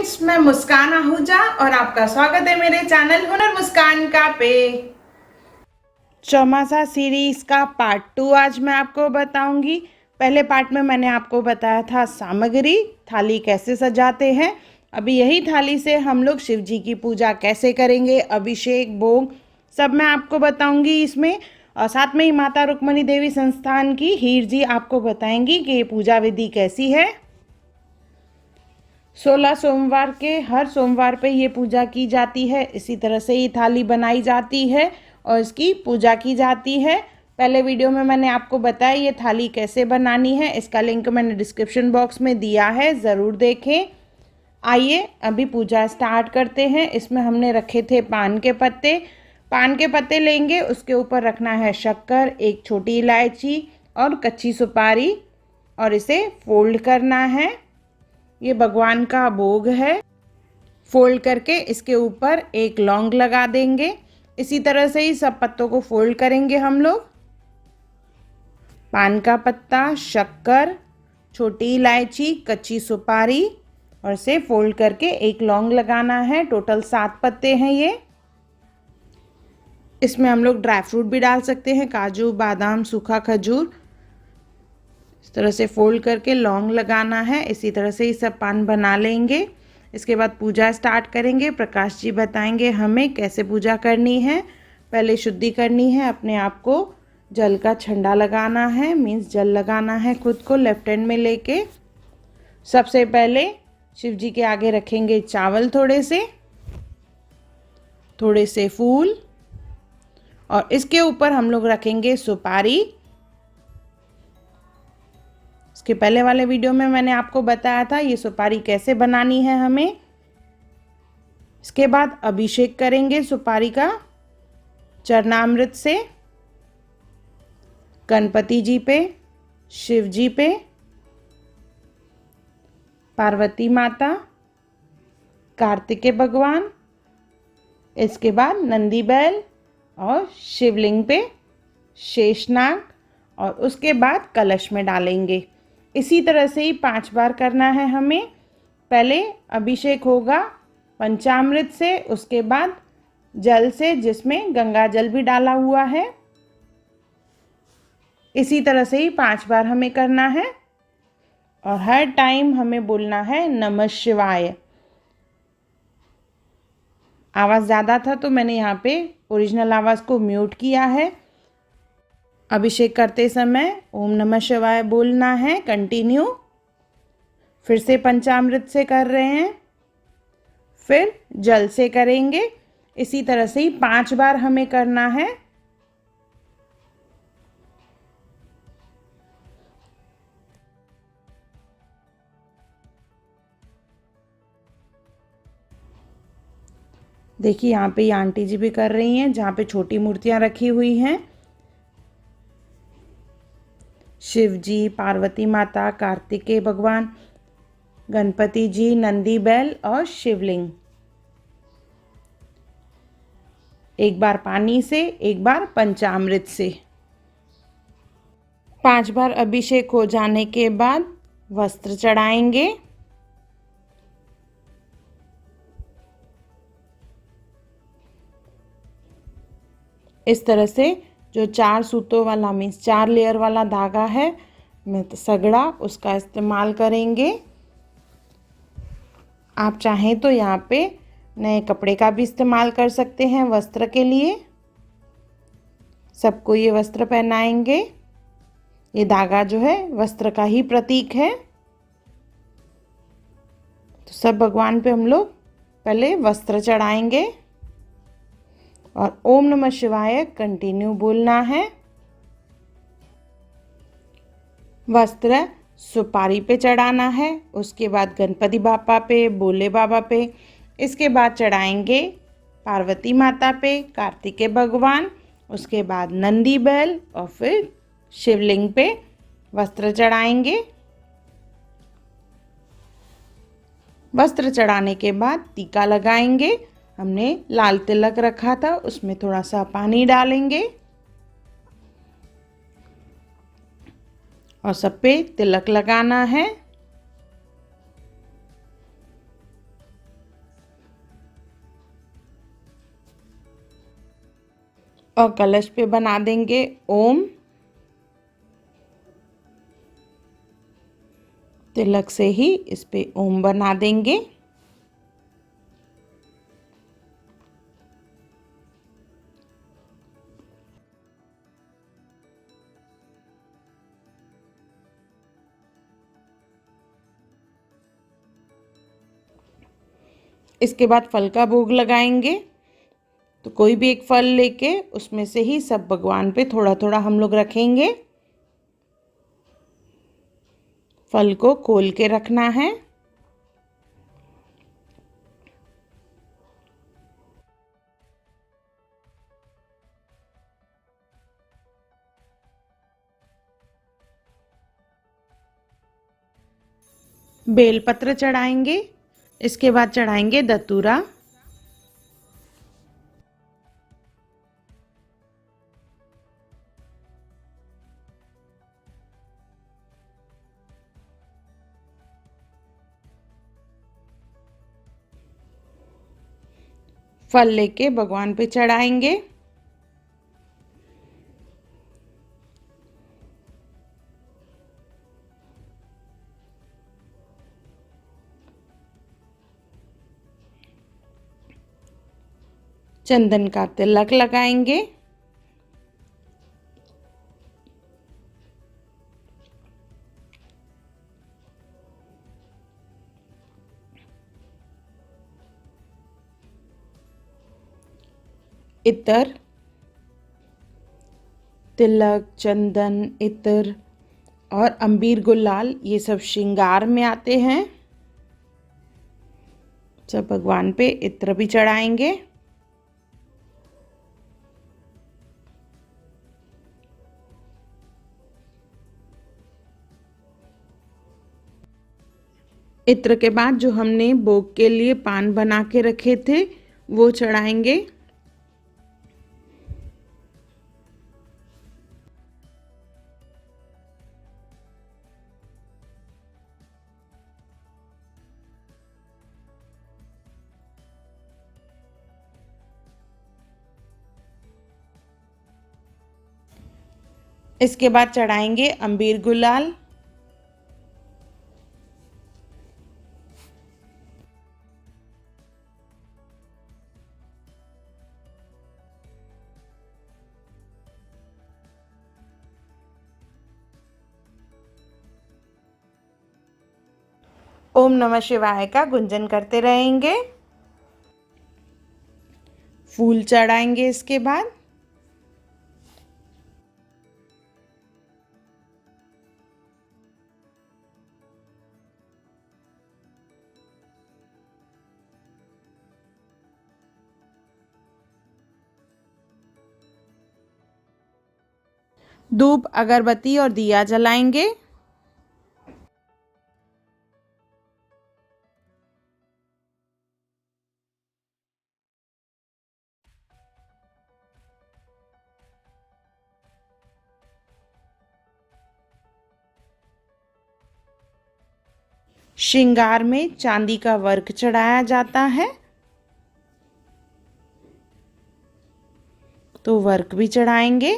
Friends, मैं मुस्कान आहूजा और आपका स्वागत है मेरे चैनल हुनर मुस्कान का पे। चौमासा सीरीज का पार्ट 2 आज मैं आपको बताऊंगी। पहले पार्ट में मैंने आपको बताया था सामग्री, थाली कैसे सजाते हैं। अभी यही थाली से हम लोग शिव जी की पूजा कैसे करेंगे, अभिषेक, भोग सब मैं आपको बताऊंगी इसमें। और साथ में ही माता रुक्मणी देवी संस्थान की हीर जी आपको बताएंगी कि ये पूजा विधि कैसी है। 16 सोमवार के हर सोमवार पे ये पूजा की जाती है। इसी तरह से ये थाली बनाई जाती है और इसकी पूजा की जाती है। पहले वीडियो में मैंने आपको बताया ये थाली कैसे बनानी है, इसका लिंक मैंने डिस्क्रिप्शन बॉक्स में दिया है, ज़रूर देखें। आइए अभी पूजा स्टार्ट करते हैं। इसमें हमने रखे थे पान के पत्ते। पान के पत्ते लेंगे, उसके ऊपर रखना है शक्कर, एक छोटी इलायची और कच्ची सुपारी और इसे फोल्ड करना है। ये भगवान का भोग है। फोल्ड करके इसके ऊपर एक लौंग लगा देंगे। इसी तरह से ही सब पत्तों को फोल्ड करेंगे हम लोग। पान का पत्ता, शक्कर, छोटी इलायची, कच्ची सुपारी और इसे फोल्ड करके एक लौंग लगाना है। टोटल 7 पत्ते हैं ये। इसमें हम लोग ड्राई फ्रूट भी डाल सकते हैं, काजू, बादाम, सूखा खजूर। इस तरह से फोल्ड करके लौंग लगाना है। इसी तरह से ही सब पान बना लेंगे। इसके बाद पूजा स्टार्ट करेंगे। प्रकाश जी बताएंगे हमें कैसे पूजा करनी है। पहले शुद्धि करनी है, अपने आप को जल का छंडा लगाना है, मीन्स जल लगाना है खुद को लेफ्ट हैंड में लेके। सबसे पहले शिव जी के आगे रखेंगे चावल, थोड़े से फूल और इसके ऊपर हम लोग रखेंगे सुपारी। इसके पहले वाले वीडियो में मैंने आपको बताया था ये सुपारी कैसे बनानी है हमें। इसके बाद अभिषेक करेंगे सुपारी का चरणामृत से गणपति जी पे, शिव जी पे, पार्वती माता, कार्तिकेय भगवान, इसके बाद नंदी बैल और शिवलिंग पे शेषनाग और उसके बाद कलश में डालेंगे। इसी तरह से ही 5 बार करना है हमें। पहले अभिषेक होगा पंचामृत से, उसके बाद जल से जिसमें गंगा जल भी डाला हुआ है। इसी तरह से ही 5 बार हमें करना है और हर टाइम हमें बोलना है नमः शिवाय। आवाज़ ज़्यादा था तो मैंने यहाँ पे ओरिजिनल आवाज़ को म्यूट किया है। अभिषेक करते समय ओम नमः शिवाय बोलना है कंटिन्यू। फिर से पंचामृत से कर रहे हैं, फिर जल से करेंगे। इसी तरह से ही 5 बार हमें करना है। देखिए यहाँ पे ये आंटी जी भी कर रही हैं, जहाँ पे छोटी मूर्तियाँ रखी हुई हैं। शिव जी, पार्वती माता, कार्तिकेय भगवान, गणपति जी, नंदी बैल और शिवलिंग। एक बार पानी से, एक बार पंचामृत से। 5 बार अभिषेक हो जाने के बाद वस्त्र चढ़ाएंगे। इस तरह से जो 4 सूतों वाला मीन्स 4 लेयर वाला धागा है, सगड़ा, उसका इस्तेमाल करेंगे। आप चाहें तो यहाँ पे नए कपड़े का भी इस्तेमाल कर सकते हैं वस्त्र के लिए। सबको ये वस्त्र पहनाएंगे। ये धागा जो है वस्त्र का ही प्रतीक है। तो सब भगवान पे हम लोग पहले वस्त्र चढ़ाएंगे और ओम नमः शिवाय कंटिन्यू बोलना है। वस्त्र सुपारी पे चढ़ाना है, उसके बाद गणपति बापा पे, भोले बाबा पे, इसके बाद चढ़ाएंगे पार्वती माता पे, कार्तिकेय भगवान, उसके बाद नंदी बैल और फिर शिवलिंग पे वस्त्र चढ़ाएंगे। वस्त्र चढ़ाने के बाद टीका लगाएंगे। हमने लाल तिलक रखा था, उसमें थोड़ा सा पानी डालेंगे और सब पे तिलक लगाना है। और कलश पे बना देंगे ओम। तिलक से ही इस पे ओम बना देंगे। इसके बाद फल का भोग लगाएंगे। तो कोई भी एक फल लेके उसमें से ही सब भगवान पे थोड़ा थोड़ा हम लोग रखेंगे। फल को खोल के रखना है। बेलपत्र चढ़ाएंगे। इसके बाद चढ़ाएंगे दतूरा। फल लेके भगवान पे चढ़ाएंगे। चंदन का तिलक लगाएंगे। इत्र, तिलक, चंदन, इत्र और अंबीर गुलाल ये सब श्रृंगार में आते हैं। सब भगवान पे इत्र भी चढ़ाएंगे। इत्र के बाद जो हमने भोग के लिए पान बना के रखे थे वो चढ़ाएंगे। इसके बाद चढ़ाएंगे अंबीर गुलाल। ओम नमः शिवाय का गुंजन करते रहेंगे। फूल चढ़ाएंगे इसके बाद। धूप, अगरबत्ती और दिया जलाएंगे। श्रृंगार में चांदी का वर्क चढ़ाया जाता है, तो वर्क भी चढ़ाएंगे।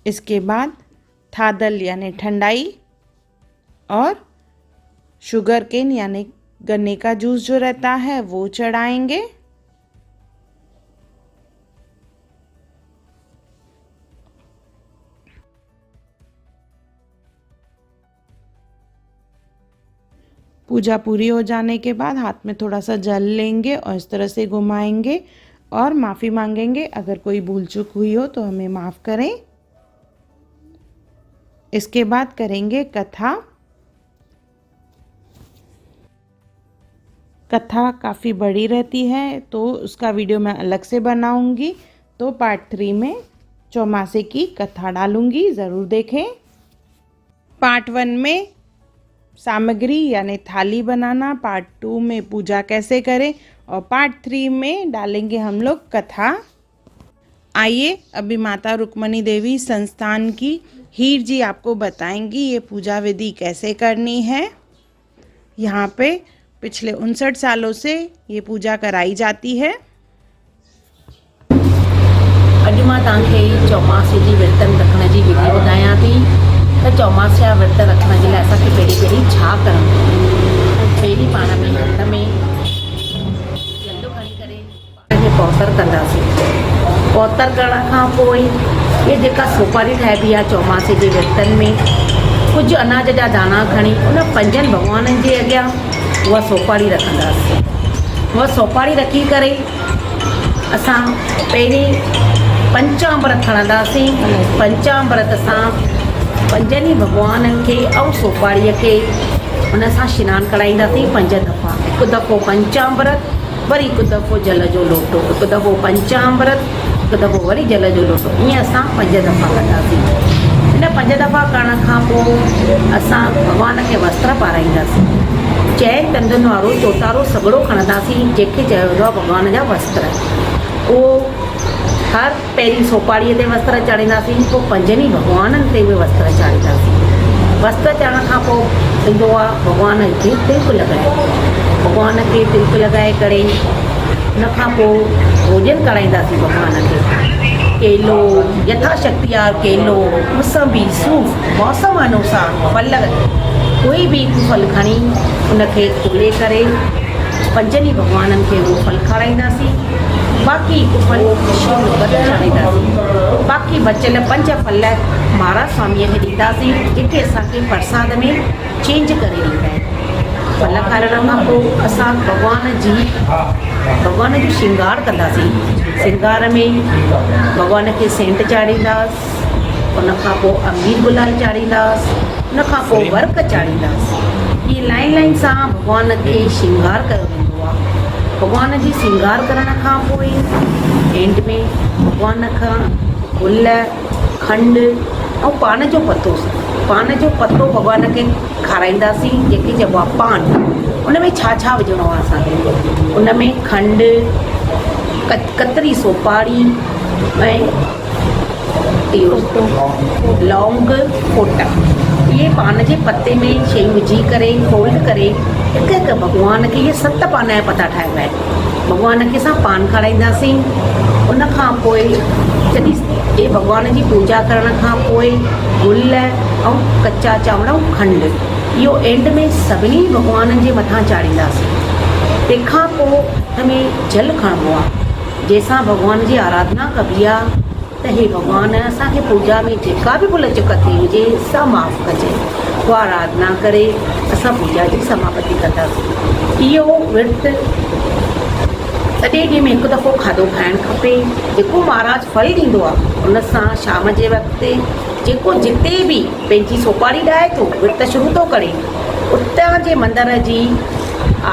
इसके बाद थादल यानी ठंडाई और शुगर केन यानी गन्ने का जूस जो रहता है वो चढ़ाएंगे। पूजा पूरी हो जाने के बाद हाथ में थोड़ा सा जल लेंगे और इस तरह से घुमाएंगे और माफ़ी मांगेंगे। अगर कोई भूल चूक हुई हो तो हमें माफ़ करें। इसके बाद करेंगे कथा। कथा काफ़ी बड़ी रहती है तो उसका वीडियो मैं अलग से बनाऊंगी। तो पार्ट 3 में चौमासे की कथा डालूंगी, ज़रूर देखें। पार्ट 1 में सामग्री यानी थाली बनाना, पार्ट 2 में पूजा कैसे करें और पार्ट 3 में डालेंगे हम लोग कथा। आइए अभी माता रुक्मणी देवी संस्थान की हीर जी आपको बताएंगी ये पूजा विधि कैसे करनी है। यहाँ पे पिछले 59 सालों से ये पूजा कराई जाती है। अॼु मां तव्हांखे चौमासे जी विर्तन रखण जी विधि ॿुधायां थी त चौमासे जा विर्त रखण जे लाइ असांखे पहिरीं छा करणु घुरिजे। पहिरीं पाण में हथ में जंडो खणी करे पाण खे पौतर कंदासीं। पौतर करण खां पोइ इहे जेका सोपारी ठाहिबी आहे चौमासे जे विर्तन में, कुझु अनाज जा दाणा खणी उन 5 भॻवाननि जे अॻियां उहा सोपारी रखंदासीं। उहा सोपारी रखी करे असां पहिरीं पंचामृत खणंदासीं। पंचामृत सां 5 भॻवाननि खे ऐं सोपारीअ खे हुन सां सनानु कराईंदासीं 5 दफ़ा। हिकु दफ़ो पंचामृत, वरी हिकु दफ़ो जल जो लोटो, हिकु दफ़ो पंचामृत, हिकु दफ़ो वरी जल जो लोटो, ईअं असां 5 दफ़ा कंदासीं। हिन 5 दफ़ा करण खां पोइ असां भॻवान खे वस्त्र पाराईंदासीं। 6 तंदुनि वारो चोतारो सॻड़ो खणंदासीं, जंहिंखे चयो वेंदो आहे भॻवान जा वस्त्र। उहो हर पहिरीं सोपारीअ ते वस्त्र चाढ़ींदासीं, पोइ 5 भॻवाननि ते बि वस्त्र चाढ़ींदासीं। वस्त्र चाढ़ण खां पोइ थींदो आहे भॻवान खे तिलक लॻाए। भॻवान खे तिलक लॻाए करे हुन खां पोइ भोॼन कराईंदासीं भॻवान खे। केलो यथाशक्ति आहे, केलो, मुसंबी, सूफ़, मौसम अनुसार फल, कोई बि हिकु फल खणी उनखे खोले करे 5 भॻवाननि खे उहो फल खाराईंदासीं। बाक़ी हिकु फल शिव भॻत चाढ़ींदासीं। बाक़ी बचियल 5 फल महाराज स्वामीअ खे ॾींदासीं, जेके असांखे प्रसाद में चेंज करे ॾींदा आहिनि। फल खाइण खां पोइ असां भॻवान जो श्रंगार कंदासीं। श्रंगार में भॻवान खे सेंट चाढ़ींदासीं, उनखां पोइ अमीर गुलाल चाढ़ींदासीं, उनखां पोइ वर्क चाढ़ींदासीं। इहे लाइन सां भॻवान खे श्रंगार कयो वेंदो आहे। भॻवान जी श्रंगार करण खां पोइ एंड में भॻवान खां गुल, खंड ऐं पान जो पतो भॻवान खे खाराईंदासीं, जंहिंखे चइबो आहे पान। उन में छा विझणो आहे असांखे? उन में खंड, कतरी सोपारी ऐं इहो लौंग, फोटा, इहे पान जे पते में शयूं विझी करे फोल्ड करे हिकु भॻवान खे इहे 7 पान जा पता ठाहिबा आहिनि। भॻवान खे असां पान खाराईंदासीं। उन खां पोइ जॾहिं इहे भॻवान जी पूजा करण खां पोइ गुल ऐं कचा चांवर ऐं खंड इहो एंड में सभिनी भॻवाननि जे मथां चाढ़ींदासीं। तंहिंखां पोइ हथ में जल खणबो आहे, जंहिंसां भॻवान जी आराधना कबी आहे त हे भॻवान असांखे पूजा में जेका बि भुल चुक थी हुजे सा माफ़ु कजे। उहा आराधना करे असां पूजा जी समापति कंदासीं। इहो विर्त सॼे ॾींहं में हिकु दफ़ो खाधो खाइणु खपे। जेको महाराज फल ॾींदो आहे उन सां शाम जे वक़्तु जेको जिते बि पंहिंजी सोपारी ॾाहे थो, विर्त शुरू थो करे, उतां जे मंदर जी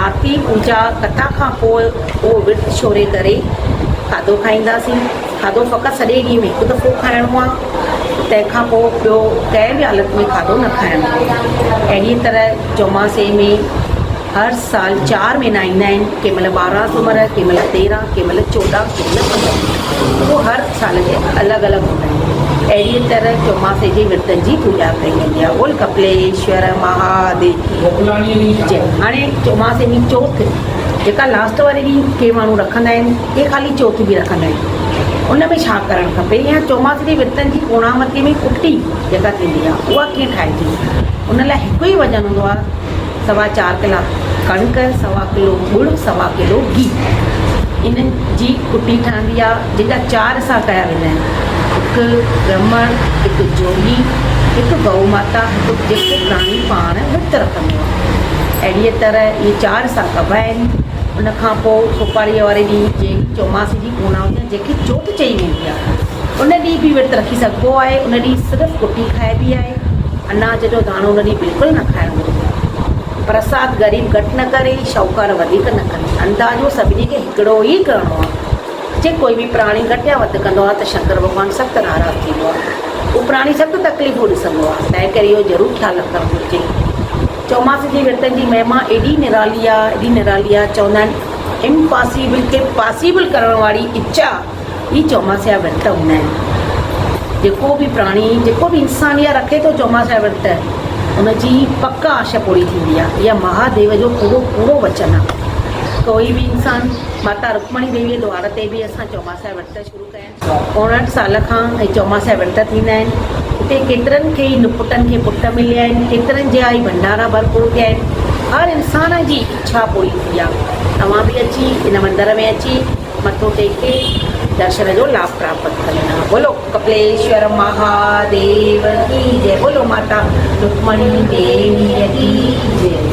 आरती पूजा कथा खां पोइ उहो विर्त छोड़े करे खाधो खाईंदासीं। खाधो फ़क़ति सॼे ॾींहं में हिकु दफ़ो खाइणो आहे। तंहिंखां पोइ ॿियो कंहिं बि हालत में खाधो न खाइणो आहे। अहिड़ी तरह चौमासे में हर साल 4 महीना ईंदा आहिनि। कंहिं महिल 12 सूमर, कंहिं महिल 13, कंहिं महिल 14, कंहिं महिल 15। उहो हर साल जे अलॻि अलॻि हूंदा आहिनि। अहिड़ी तरह चौमासे जे विर्तनि जी पूजा कई वेंदी आहे। बोल कपिलेश्वर महादेव जय। हाणे चौमासे में चौथ जेका लास्ट वारे ॾींहुं के माण्हू रखंदा आहिनि, के ख़ाली चौथ बि रखंदा आहिनि। उन में छा करणु खपे? या चौमासे जे विर्तनि जी पूर्णावती में कुटी जेका थींदी आहे उहा कीअं ठाहिजे? उन लाइ हिकु ई वजन हूंदो आहे, 4.25 किला कणिक, 1.25 किलो गुड़, 1.25 किलो गिहु। इन्हनि जी कुटी ठहंदी आहे, जंहिंजा 4 हिसा कया वेंदा आहिनि। हिकु ब्रह्मण, हिकु जोगी, हिकु गौ माता, हिकु जेको प्राणी पाण विर्त रखंदो आहे। अहिड़ीअ तरह इहे 4 हिसा कबा आहिनि। उन खां पोइ सोपारीअ वारे ॾींहुं जे चौमासे जी पूर्णावती जंहिंखे चौथ चई वेंदी आहे, उन ॾींहुं बि विर्त रखी सघिबो आहे। उन ॾींहुं सिर्फ़ु कुटी खाइबी आहे। अनाज जो दाणो उन ॾींहुं बिल्कुलु न खाइणो आहे। प्रसाद ग़रीब घटि न करे, शाहूकार वधीक न करे। अंदाज़ो सभिनी खे हिकिड़ो ई करिणो आहे। जे कोई बि प्राणी घटि या वधि कंदो आहे त शंकर भॻवानु सख़्तु नाराज़ थींदो आहे। उहो प्राणी सख़्तु तकलीफ़ूं ॾिसंदो आहे। तंहिं करे इहो ज़रूरु ख़्यालु रखणु घुरिजे। चौमासे जी विर्तनि जी महिमा एॾी निराली आहे, चवंदा आहिनि इम्पॉसिबल खे पॉसिबल करण वारी इच्छा ही चौमासे जा विर्त हूंदा आहिनि। जेको बि प्राणी, जेको बि इंसान इहा रखे थो चौमासे जा विर्त, उनजी पक्का आशा पूरी थींदी आहे। इहा महादेव जो पूरो पूरो वचन आहे। कोई बि इंसान माता रुक्मणी देवीअ द्वार ते बि असां चौमासा विर्त शुरू कया आहिनि। 59 साल खां ऐं चौमासा विर्त थींदा आहिनि। हिते केतिरनि खे नुपुटनि खे पुट मिलिया आहिनि, केतिरनि जा ई भंडारा भरपूर थिया आहिनि। हर इंसान जी इच्छा पूरी थी आहे। तव्हां बि अची इन मंदर में अची मथो टेके दर्शन जो लाभ प्राप्त करना। बोलो कपिलेश्वर महादेव की जय। बोलो माता रुक्मणी देवी की जय।